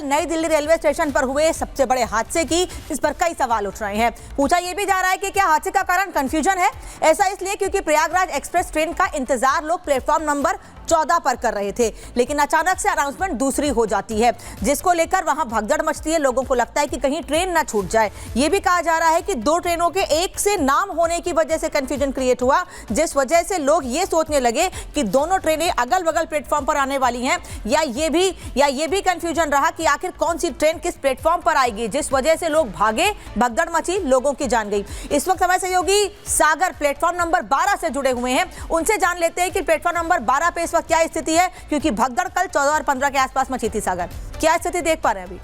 नई Delhi railway station पर हुए सबसे बड़े हादसे की, इस पर कई सवाल उठ रहे हैं। पूछा यह भी जा रहा है कि क्या हादसे का कारण कंफ्यूजन है। ऐसा इसलिए क्योंकि प्रयागराज एक्सप्रेस ट्रेन का इंतजार लोग प्लेटफॉर्म नंबर 14 पर कर रहे थे, लेकिन अचानक से अनाउंसमेंट दूसरी हो जाती है, जिसको लेकर वहां भगदड़ मचती है। लोगों को लगता है कि कहीं ट्रेन ना छूट जाए। यह भी कहा जा रहा है कि दो ट्रेनों के एक से नाम होने की वजह से कंफ्यूजन क्रिएट हुआ, जिस वजह से लोग ये सोचने लगे कि दोनों ट्रेनें अगल बगल प्लेटफॉर्म पर आने वाली हैं, या ये भी कंफ्यूजन रहा कि आखिर कौन सी ट्रेन किस प्लेटफॉर्म पर आएगी, जिस वजह से लोग भागे, भगदड़ मची, लोगों की जान गई। इस वक्त हमारे सहयोगी सागर प्लेटफॉर्म नंबर 12 से जुड़े हुए हैं, उनसे जान लेते हैं कि प्लेटफॉर्म नंबर 12 पे इस वक्त क्या स्थिति है, क्योंकि भगदड़ कल 14 और 15 के आसपास मची थी। सागर, क्या स्थिति देख पा रहे हैं अभी?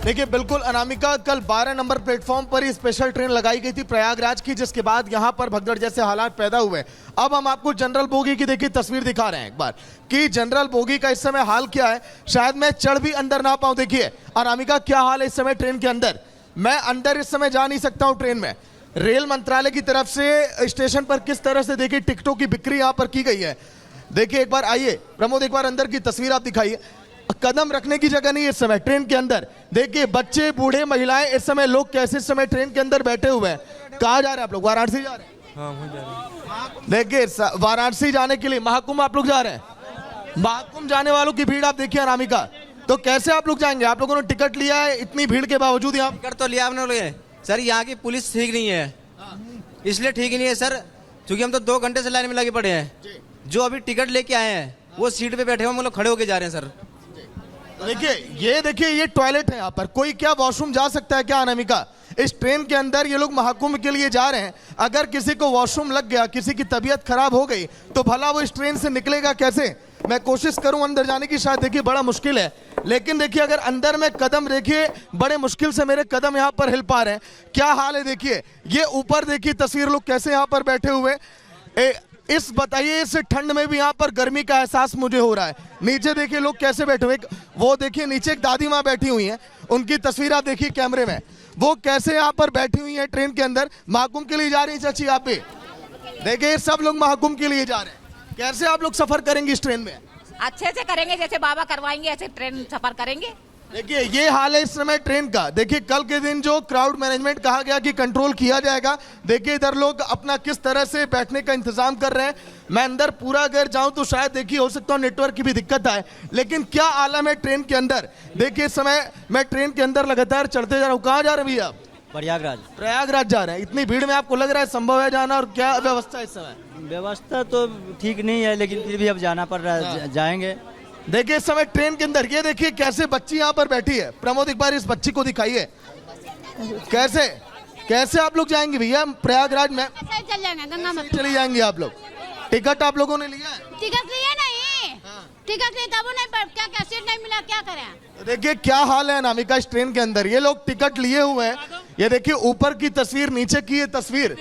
देखिए बिल्कुल अनामिका, कल 12 नंबर प्लेटफॉर्म पर ही स्पेशल ट्रेन लगाई गई थी प्रयागराज की, जिसके बाद यहां पर भगदड़ जैसे हालात पैदा हुए। अब हम आपको जनरल बोगी की देखिए तस्वीर दिखा रहे हैं एक बार कि जनरल बोगी का इस समय हाल क्या है। शायद मैं चढ़ भी अंदर ना पाऊं। देखिए अनामिका क्या हाल है इस समय ट्रेन के अंदर। मैं अंदर इस समय जा नहीं सकता हूं ट्रेन में। रेल मंत्रालय की तरफ से स्टेशन पर किस तरह से देखिए टिकटों की बिक्री यहां पर की गई है। देखिए एक बार आइए प्रमोद, एक बार अंदर की तस्वीर आप दिखाइए। कदम रखने की जगह नहीं इस समय ट्रेन के अंदर। देखिए बच्चे, बूढ़े, महिलाएं, इस समय लोग कैसे इस समय ट्रेन के अंदर बैठे हुए हैं। कहाँ जा रहे हैं आप लोग? वाराणसी जा रहे हैं? हाँ, वहीं जा रहे हैं। देखिए वाराणसी जाने के लिए महाकुंभ आप लोग जा रहे हैं। महाकुंभ जाने वालों की भीड़ आप देखिए अनामिका, तो कैसे आप लोग जाएंगे? आप लोगों ने टिकट लिया है इतनी भीड़ के बावजूद? यहाँ टिकट तो लिया आपने लोग सर, यहाँ की पुलिस ठीक नहीं है, इसलिए ठीक नहीं है सर, क्योंकि हम तो 2 घंटे से लाइन में लगे पड़े हैं। जो अभी टिकट लेके आए हैं वो सीट पे बैठे हुए, हम लोग खड़े होके जा रहे हैं सर। देखिए ये टॉयलेट है यहाँ पर। कोई क्या वॉशरूम जा सकता है क्या अनामिका? इस ट्रेन के अंदर ये लोग महाकुंभ के लिए जा रहे हैं। अगर किसी को वॉशरूम लग गया, किसी की तबीयत खराब हो गई, तो भला वो इस ट्रेन से निकलेगा कैसे? मैं कोशिश करूं अंदर जाने की, शायद देखिए बड़ा मुश्किल है। लेकिन देखिए अगर अंदर में कदम, देखिए बड़े मुश्किल से मेरे कदम यहाँ पर हिल पा रहे हैं। क्या हाल है देखिए। ये ऊपर देखिए तस्वीर, लोग कैसे यहाँ पर बैठे हुए। इस बताइए इस ठंड में भी यहाँ पर गर्मी का एहसास मुझे हो रहा है। नीचे देखिए लोग कैसे बैठे हुए। वो देखिए नीचे एक दादी माँ बैठी हुई हैं, उनकी तस्वीर आप देखिए कैमरे में। वो कैसे यहाँ पर बैठी हुई हैं ट्रेन के अंदर। महाकुंभ के लिए जा रही हैं चाची आप भी? देखिए सब लोग महाकुंभ के लिए जा रहे हैं। कैसे आप लोग सफर करेंगे इस ट्रेन में? अच्छे से करेंगे, जैसे बाबा करवाएंगे ऐसे ट्रेन सफर करेंगे। देखिए ये हाल है इस समय ट्रेन का। देखिए कल के दिन जो क्राउड मैनेजमेंट कहा गया कि कंट्रोल किया जाएगा, देखिए इधर लोग अपना किस तरह से बैठने का इंतजाम कर रहे हैं। मैं अंदर पूरा अगर जाऊं तो शायद देखिए हो सकता है नेटवर्क की भी दिक्कत आए, लेकिन क्या आलम है ट्रेन के अंदर। देखिए इस समय मैं ट्रेन के अंदर लगातार चढ़ते जा रहा हूँ। कहाँ जा रहे हैं भैया? प्रयागराज जा रहे हैं। इतनी भीड़ में आपको लग रहा है संभव है जाना? और क्या व्यवस्था है इस समय? व्यवस्था तो ठीक नहीं है, लेकिन फिर भी अब जाना पड़ रहा है, जाएंगे। देखिए इस समय ट्रेन के अंदर ये देखिए कैसे बच्ची यहाँ पर बैठी है। प्रमोद एक बार इस बच्ची को दिखाइए। कैसे आप लोग जाएंगे भैया प्रयागराज में? चल जाएंगे गंगा में, चली जाएंगे आप लोग। टिकट आप लोगों ने लिया है? टिकट लिए नहीं। टिकट लिए तब नहीं, पर क्या सीट नहीं मिला, क्या करें? देखिए क्या हाल है अनामिका इस ट्रेन के अंदर। ये लोग टिकट लिए हुए हैं। ये देखिए ऊपर की तस्वीर, नीचे की ये तस्वीर।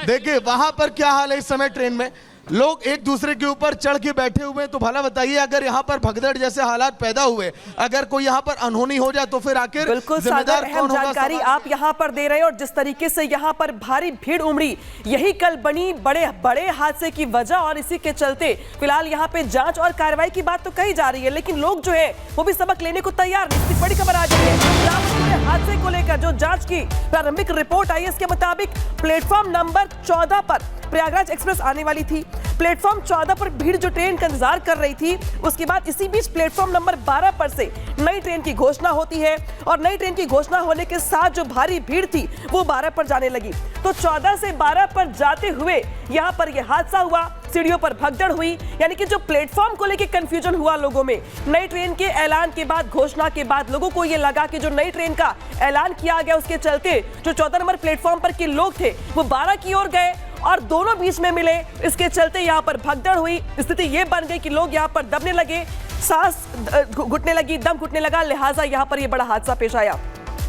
देखिए वहां पर क्या हाल है इस समय ट्रेन में। लोग एक दूसरे के ऊपर चढ़ के बैठे हुए हैं। तो भला बताइए अगर यहाँ पर भगदड़ जैसे हालात पैदा हुए, अगर कोई यहाँ पर अनहोनी हो जाए तो फिर आखिर बिल्कुल सागर, अहम जानकारी आप यहाँ पर दे रहे हैं। और जिस तरीके से यहाँ पर भारी भीड़ उमड़ी, यही कल बनी बड़े हादसे की वजह। और इसी के चलते फिलहाल यहाँ पे जांच और कार्रवाई की बात तो कही जा रही है, लेकिन लोग जो है वो भी सबक लेने को तैयार नहीं। बड़ी खबर आ गई है हादसे को लेकर। जो जांच की प्रारंभिक रिपोर्ट आई है, इसके मुताबिक प्लेटफॉर्म नंबर 14 पर प्रयागराज एक्सप्रेस आने वाली थी। प्लेटफॉर्म 14 पर भीड़ जो ट्रेन का इंतजार कर रही थी, उसके बाद इसी बीच प्लेटफॉर्म नंबर 12 पर से नई ट्रेन की घोषणा होती है। और नई ट्रेन की घोषणा होने के साथ जो भारी भीड़ थी वो 12 पर जाने लगी। तो 14 से 12 पर जाते हुए यहाँ पर यह हादसा हुआ, सीढ़ियों पर भगदड़ हुई। यानी कि जो प्लेटफॉर्म को लेकर कंफ्यूजन हुआ लोगों में, नई ट्रेन के ऐलान के बाद, घोषणा के बाद लोगों को यह लगा कि जो नई ट्रेन का ऐलान किया गया उसके चलते जो 14 नंबर प्लेटफॉर्म पर के लोग थे वो 12 की ओर गए और दोनों बीच में मिले। इसके चलते यहाँ पर भगदड़ हुई। स्थिति ये बन गई कि लोग यहाँ पर दबने लगे, सांस घुटने लगी, दम घुटने लगा, लिहाजा यहाँ पर ये बड़ा हादसा पेश आया।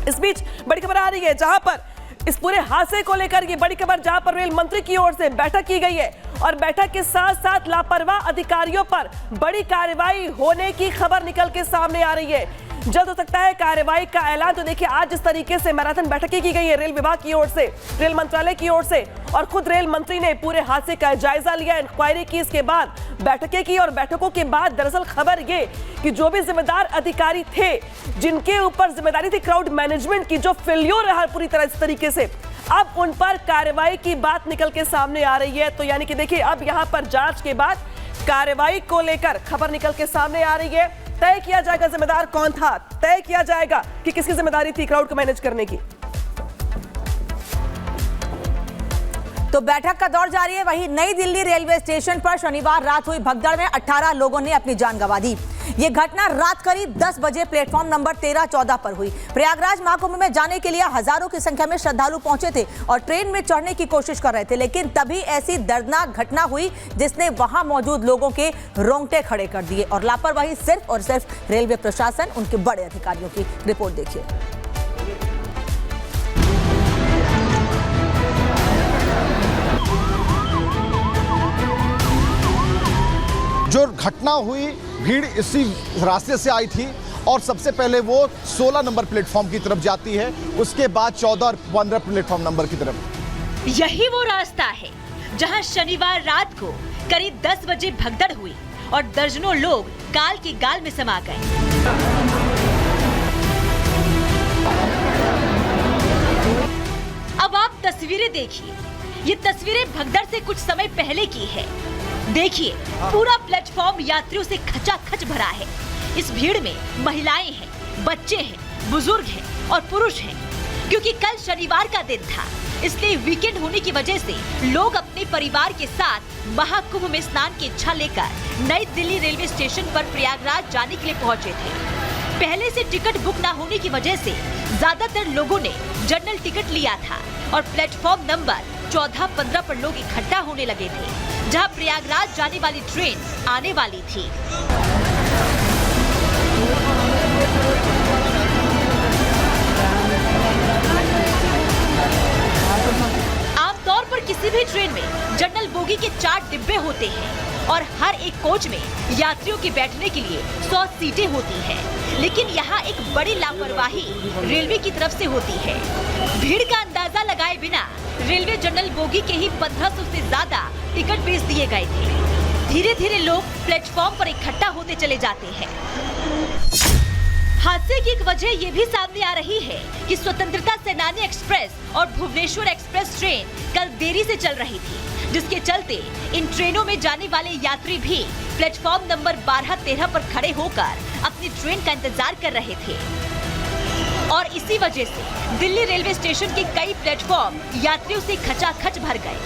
इस बीच बड़ी खबर आ रही है जहां पर इस पूरे हादसे को लेकर ये बड़ी खबर, जहां पर रेल मंत्री की ओर से बैठक की गई है और बैठक के साथ साथ लापरवाह अधिकारियों पर बड़ी कार्रवाई होने की खबर निकल के सामने आ रही है। जल्द हो सकता है कार्रवाई का ऐलान। तो देखिए आज जिस तरीके से मैराथन बैठकें की गई है रेल विभाग की ओर से, रेल मंत्रालय की ओर से, और खुद रेल मंत्री ने पूरे हादसे का जायजा लिया, इंक्वायरी की, इसके बाद बैठकें की, और बैठकों के बाद दरअसल खबर ये कि जो भी जिम्मेदार अधिकारी थे, जिनके ऊपर जिम्मेदारी थी क्राउड मैनेजमेंट की, जो फेल्योर रहा पूरी तरह इस तरीके से, अब उन पर कार्रवाई की बात निकल के सामने आ रही है। तो यानी कि देखिए अब यहां पर जांच के बाद कार्रवाई को लेकर खबर निकल के सामने आ रही है। तय किया जाएगा जिम्मेदार कौन था, तय किया जाएगा कि किसकी जिम्मेदारी थी क्राउड को मैनेज करने की। तो बैठक का दौर जारी है। वहीं नई दिल्ली रेलवे स्टेशन पर शनिवार रात हुई भगदड़ में 18 लोगों ने अपनी जान गंवा दी। ये घटना रात करीब 10 बजे प्लेटफॉर्म नंबर 13-14 पर हुई। प्रयागराज महाकुंभ में जाने के लिए हजारों की संख्या में श्रद्धालु पहुंचे थे और ट्रेन में चढ़ने की कोशिश कर रहे थे, लेकिन तभी ऐसी दर्दनाक घटना हुई जिसने वहां मौजूद लोगों के रोंगटे खड़े कर दिए। और लापरवाही सिर्फ और सिर्फ रेलवे प्रशासन, उनके बड़े अधिकारियों की। रिपोर्ट देखिए। जो घटना हुई, भीड़ इसी रास्ते से आई थी और सबसे पहले वो 16 नंबर प्लेटफॉर्म की तरफ जाती है, उसके बाद 14 और 15 प्लेटफॉर्म नंबर की तरफ। यही वो रास्ता है जहां शनिवार रात को करीब 10 बजे भगदड़ हुई और दर्जनों लोग काल की गाल में समा गए। अब आप तस्वीरें देखिए। ये तस्वीरें भगदड़ से कुछ समय पहले की है। देखिए पूरा प्लेटफॉर्म यात्रियों से खचाखच भरा है। इस भीड़ में महिलाएं हैं, बच्चे हैं, बुजुर्ग हैं और पुरुष हैं, क्योंकि कल शनिवार का दिन था, इसलिए वीकेंड होने की वजह से लोग अपने परिवार के साथ महाकुंभ में स्नान की इच्छा लेकर नई दिल्ली रेलवे स्टेशन पर प्रयागराज जाने के लिए पहुंचे थे। पहले से टिकट बुक न होने की वजह से ज्यादातर लोगों ने जनरल टिकट लिया था और प्लेटफॉर्म नंबर 14-15 पर लोग इकट्ठा होने लगे थे, जहां प्रयागराज जाने वाली ट्रेन आने वाली थी। आमतौर पर किसी भी ट्रेन में जनरल बोगी के 4 डिब्बे होते हैं और हर एक कोच में यात्रियों के बैठने के लिए 100 सीटें होती हैं, लेकिन यहाँ एक बड़ी लापरवाही रेलवे की तरफ से होती है। भीड़ का अंदाजा लगाए बिना रेलवे जनरल बोगी के ही 1500 से ज्यादा टिकट बेच दिए गए थे। धीरे धीरे लोग प्लेटफॉर्म पर इकट्ठा होते चले जाते हैं। हादसे की एक वजह ये भी सामने आ रही है कि स्वतंत्रता सेनानी एक्सप्रेस और भुवनेश्वर एक्सप्रेस ट्रेन कल देरी से चल रही थी, जिसके चलते इन ट्रेनों में जाने वाले यात्री भी प्लेटफॉर्म नंबर 12-13 पर खड़े होकर अपनी ट्रेन का इंतजार कर रहे थे। और इसी वजह से दिल्ली रेलवे स्टेशन के कई प्लेटफॉर्म यात्रियों से खचाखच भर गए।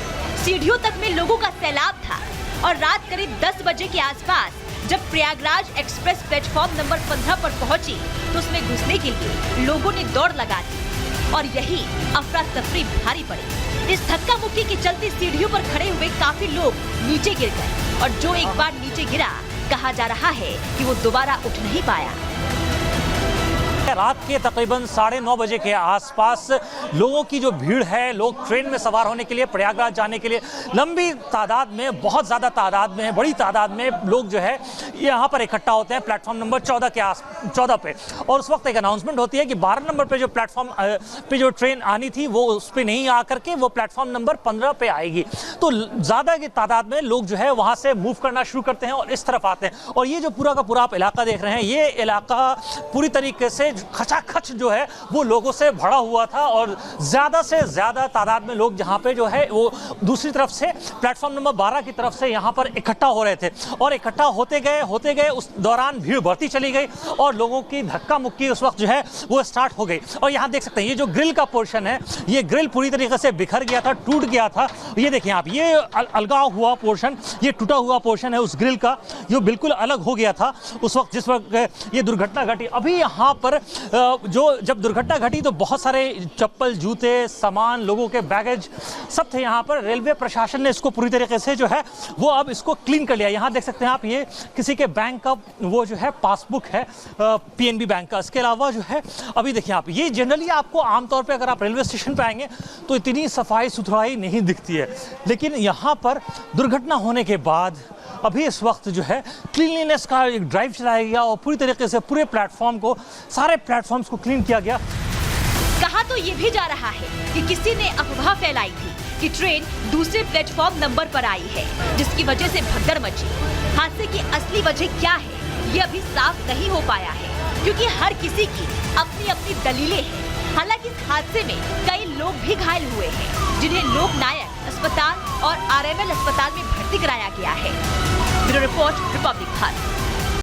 सीढ़ियों तक में लोगों का सैलाब था और रात करीब 10 बजे के आसपास जब प्रयागराज एक्सप्रेस प्लेटफॉर्म नंबर 15 पर पहुंची तो उसमें घुसने के लिए लोगों ने दौड़ लगा दी और यही अफरा तफरी भारी पड़ी। इस धक्का मुक्की के चलते सीढ़ियों पर खड़े हुए काफी लोग नीचे गिर गए और जो एक बार नीचे गिरा, कहा जा रहा है कि वो दोबारा उठ नहीं पाया। रात के तकरीबन 9:30 बजे के आसपास लोगों की जो भीड़ है, लोग ट्रेन में सवार होने के लिए, प्रयागराज जाने के लिए लंबी तादाद में, बहुत ज़्यादा तादाद में, बड़ी तादाद में लोग जो है यहाँ पर इकट्ठा होते हैं प्लेटफॉर्म नंबर 14 पे। और उस वक्त एक अनाउंसमेंट होती है कि 12 नंबर पे जो प्लेटफॉर्म पे जो ट्रेन आनी थी वो उस पर नहीं आ करके वो प्लेटफॉर्म नंबर 15 पे आएगी। तो ज़्यादा की तादाद में लोग जो है वहाँ से मूव करना शुरू करते हैं और इस तरफ आते हैं। और ये जो पूरा का पूरा आप इलाका देख रहे हैं, ये इलाका पूरी तरीके से खचाखच जो है वो लोगों से भरा हुआ था और ज़्यादा से ज़्यादा तादाद में लोग जहाँ पे जो है वो दूसरी तरफ से प्लेटफॉर्म नंबर 12 की तरफ से यहाँ पर इकट्ठा हो रहे थे और इकट्ठा होते गए उस दौरान भीड़ बढ़ती चली गई और लोगों की धक्का मुक्की उस वक्त जो है वो स्टार्ट हो गई। और यहाँ देख सकते हैं ये जो ग्रिल का पोर्शन है, ये ग्रिल पूरी तरीके से बिखर गया था, टूट गया था। ये देखिए आप, ये अलगाव हुआ पोर्शन, ये टूटा हुआ पोर्शन है उस ग्रिल का, ये बिल्कुल अलग हो गया था उस वक्त जिस वक्त ये दुर्घटना घटी। अभी यहाँ पर जब दुर्घटना घटी तो बहुत सारे चप्पल, जूते, सामान, लोगों के बैगेज सब थे यहाँ पर। रेलवे प्रशासन ने इसको पूरी तरीके से जो है वो अब इसको क्लीन कर लिया। यहाँ देख सकते हैं आप, ये किसी के बैंक का वो जो है पासबुक है पीएनबी बैंक का। इसके अलावा जो है अभी देखिए आप, ये जनरली आपको आमतौर पे अगर आप रेलवे स्टेशन पे आएंगे तो इतनी सफाई सुथराई नहीं दिखती है, लेकिन यहाँ पर दुर्घटना होने के बाद अभी इस वक्त जो है क्लीनलीनेस का एक ड्राइव चलाया गया और पूरी तरीके से पूरे प्लेटफॉर्म को, सारे प्लेटफॉर्म्स को क्लीन किया गया। कहा तो ये भी जा रहा है कि किसी ने अफवाह फैलाई थी कि ट्रेन दूसरे प्लेटफॉर्म नंबर पर आई है, जिसकी वजह से भगदड़ मची। हादसे की असली वजह क्या है ये अभी साफ नहीं हो पाया है, क्योंकि हर किसी की अपनी अपनी दलीलें हैं। हालांकि इस हादसे में कई लोग भी घायल हुए हैं, जिन्हें लोकनायक अस्पताल और RML अस्पताल में भर्ती कराया गया है। Bureau report, Republic Bharat.